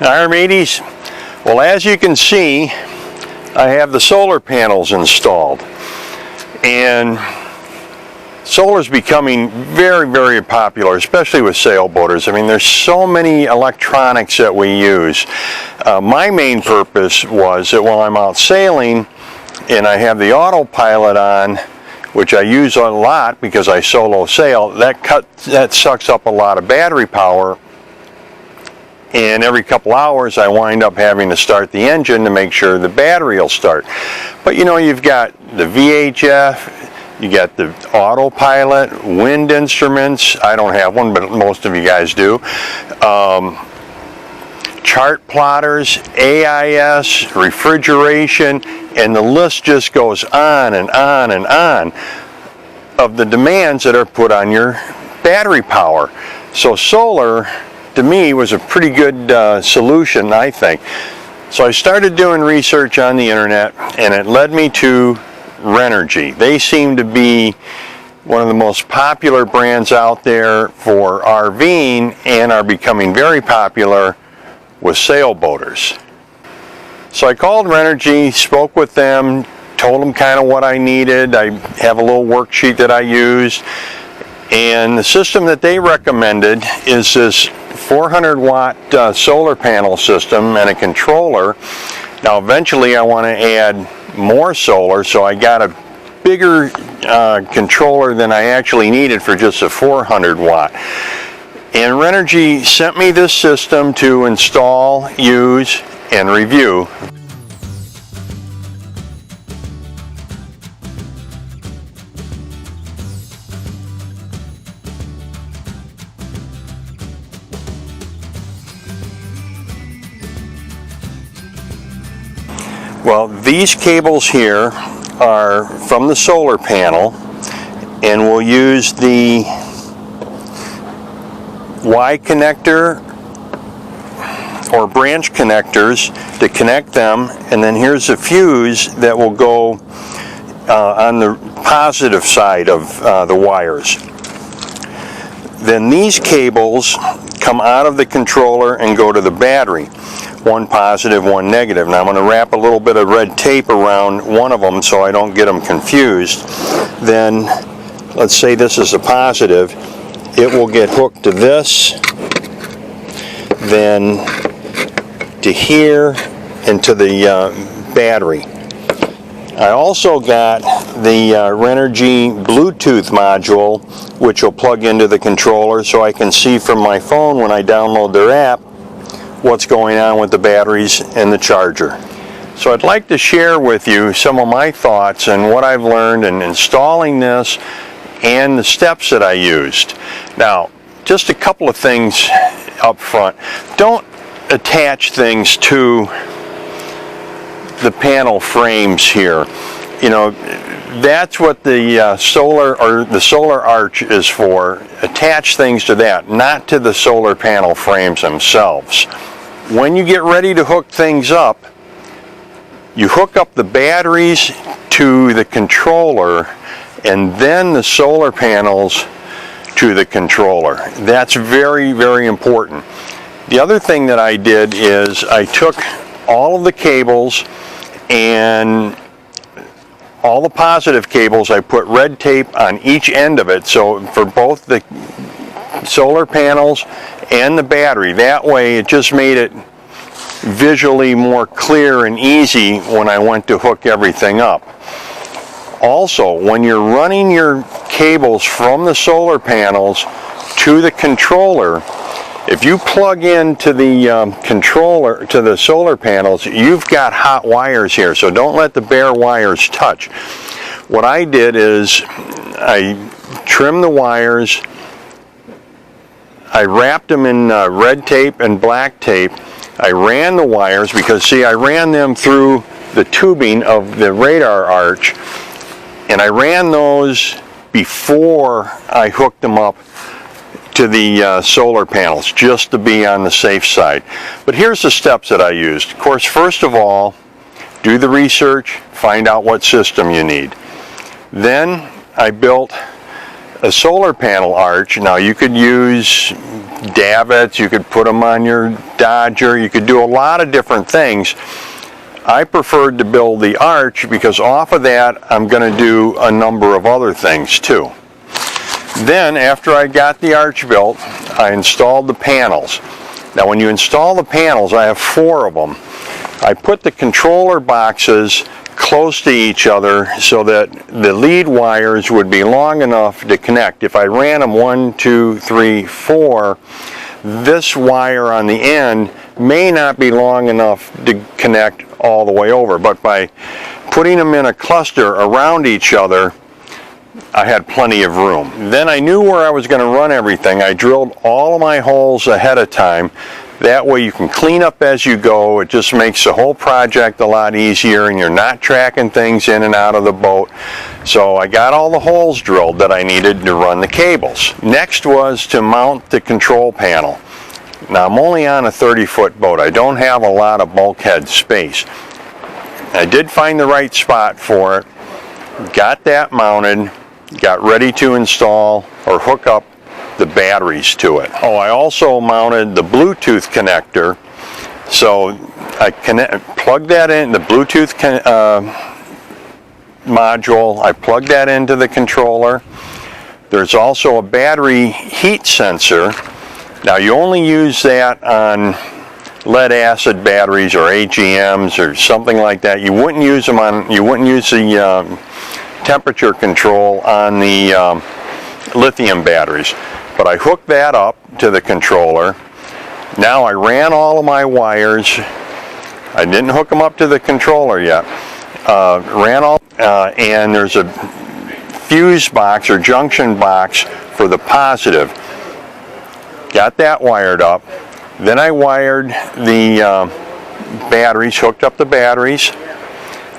Alright, mateys, well, as you can see, I have the solar panels installed, and solar is becoming very, very popular, especially with sailboaters. I mean, there's so many electronics that we use. My main purpose was that while I'm out sailing and I have the autopilot on, which I use a lot because I solo sail, that sucks up a lot of battery power. And every couple hours I wind up having to start the engine to make sure the battery will start. But you know, you've got the VHF, you got the autopilot, wind instruments. I don't have one, but most of you guys do. Chart plotters, AIS, refrigeration, and the list just goes on and on and on of the demands that are put on your battery power. So solar, to me, was a pretty good solution, I think. So I started doing research on the internet, and it led me to Renergie. They seem to be one of the most popular brands out there for RVing and are becoming very popular with sailboaters. So I called Renergie, spoke with them, told them kind of what I needed. I have a little worksheet that I use, and the system that they recommended is this 400 watt solar panel system and a controller. Now eventually I want to add more solar, so I got a bigger controller than I actually needed for just a 400 watt. And Renergie sent me this system to install, use, and review. Well, these cables here are from the solar panel, and we'll use the Y connector or branch connectors to connect them, and then here's a fuse that will go on the positive side of the wires. Then these cables come out of the controller and go to the battery. One positive, one negative. Now I'm going to wrap a little bit of red tape around one of them so I don't get them confused. Then, let's say this is a positive, it will get hooked to this, then to here, and to the battery. I also got the Renergie Bluetooth module, which will plug into the controller so I can see from my phone when I download their app what's going on with the batteries and the charger. So I'd like to share with you some of my thoughts and what I've learned in installing this and the steps that I used. Now, just a couple of things up front. Don't attach things to the panel frames here. You know, that's what the solar arch is for. Attach things to that, not to the solar panel frames themselves. When you get ready to hook things up, you hook up the batteries to the controller and then the solar panels to the controller. That's very, very important. The other thing that I did is I took all of the cables, and all the positive cables, I put red tape on each end of it, so for both the solar panels and the battery. That way it just made it visually more clear and easy when I went to hook everything up. Also, when you're running your cables from the solar panels to the controller, if you plug into the controller to the solar panels, you've got hot wires here, so don't let the bare wires touch. What I did is I trimmed the wires, I wrapped them in red tape and black tape. I ran the wires because, see, I ran them through the tubing of the radar arch, and I ran those before I hooked them up to the solar panels, just to be on the safe side. But here's the steps that I used. Of course, first of all, do the research, find out what system you need. Then I built a solar panel arch. Now you could use davits, you could put them on your Dodger, you could do a lot of different things. I preferred to build the arch because off of that I'm going to do a number of other things too. Then after I got the arch built, I installed the panels. Now when you install the panels, I have 4 of them. I put the controller boxes close to each other so that the lead wires would be long enough to connect. If I ran them 1, 2, 3, 4, this wire on the end may not be long enough to connect all the way over, but by putting them in a cluster around each other, I had plenty of room. Then I knew where I was going to run everything. I drilled all of my holes ahead of time. That way you can clean up as you go. It just makes the whole project a lot easier and you're not tracking things in and out of the boat. So I got all the holes drilled that I needed to run the cables. Next was to mount the control panel. Now I'm only on a 30-foot boat. I don't have a lot of bulkhead space. I did find the right spot for it. Got that mounted, got ready to install or hook up the batteries to it. Oh, I also mounted the Bluetooth connector. So I plugged that in, the Bluetooth module, I plugged that into the controller. There's also a battery heat sensor. Now you only use that on lead acid batteries or AGMs or something like that. You wouldn't use them on, you wouldn't use the temperature control on the lithium batteries. But I hooked that up to the controller. Now I ran all of my wires. I didn't hook them up to the controller yet. And there's a fuse box or junction box for the positive. Got that wired up. Then I wired the batteries, hooked up the batteries,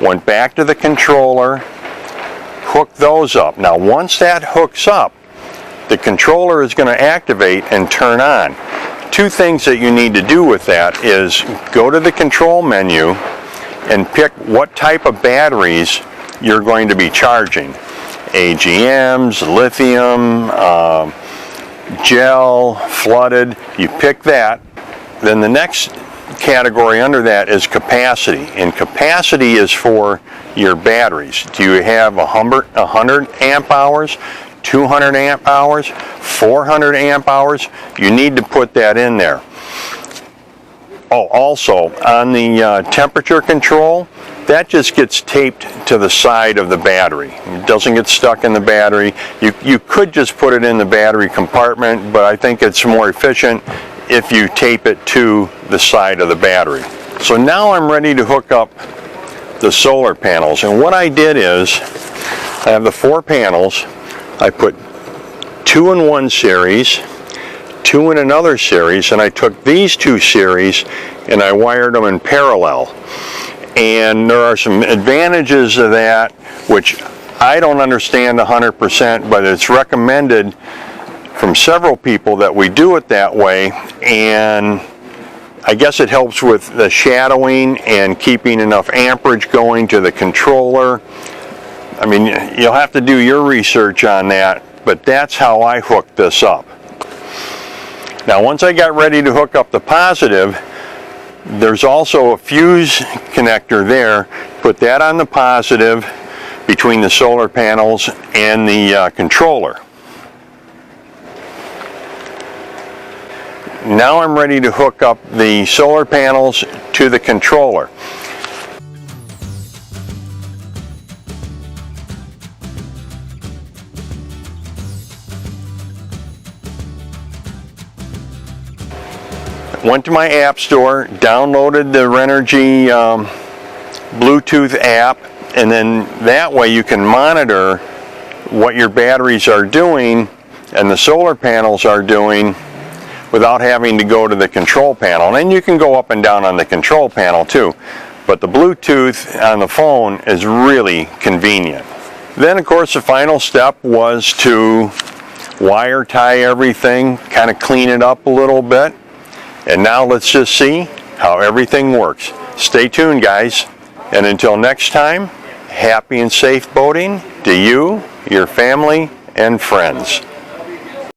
went back to the controller, hooked those up. Now once that hooks up, the controller is going to activate and turn on. 2 things that you need to do with that is go to the control menu and pick what type of batteries you're going to be charging. AGMs, lithium, gel, flooded, you pick that. Then the next category under that is capacity, and capacity is for your batteries. Do you have 100 amp hours, 200 amp hours, 400 amp hours? You need to put that in there. Oh, also on the temperature control, that just gets taped to the side of the battery. It doesn't get stuck in the battery. You could just put it in the battery compartment, but I think it's more efficient if you tape it to the side of the battery. So now I'm ready to hook up the solar panels. And what I did is, I have the 4 panels. I put 2 in one series, 2 in another series, and I took these 2 series and I wired them in parallel. And there are some advantages of that which I don't understand 100%, but it's recommended from several people that we do it that way, and I guess it helps with the shadowing and keeping enough amperage going to the controller. I mean, you'll have to do your research on that, but that's how I hooked this up. Now once I got ready to hook up the positive, there's also a fuse connector there. Put that on the positive between the solar panels and the controller. Now I'm ready to hook up the solar panels to the controller. Went to my app store, downloaded the renergie Bluetooth app, and then that way you can monitor what your batteries are doing and the solar panels are doing without having to go to the control panel. And then you can go up and down on the control panel too. But the Bluetooth on the phone is really convenient. Then of course the final step was to wire tie everything, kind of clean it up a little bit. And now let's just see how everything works. Stay tuned, guys. And until next time, happy and safe boating to you, your family, and friends.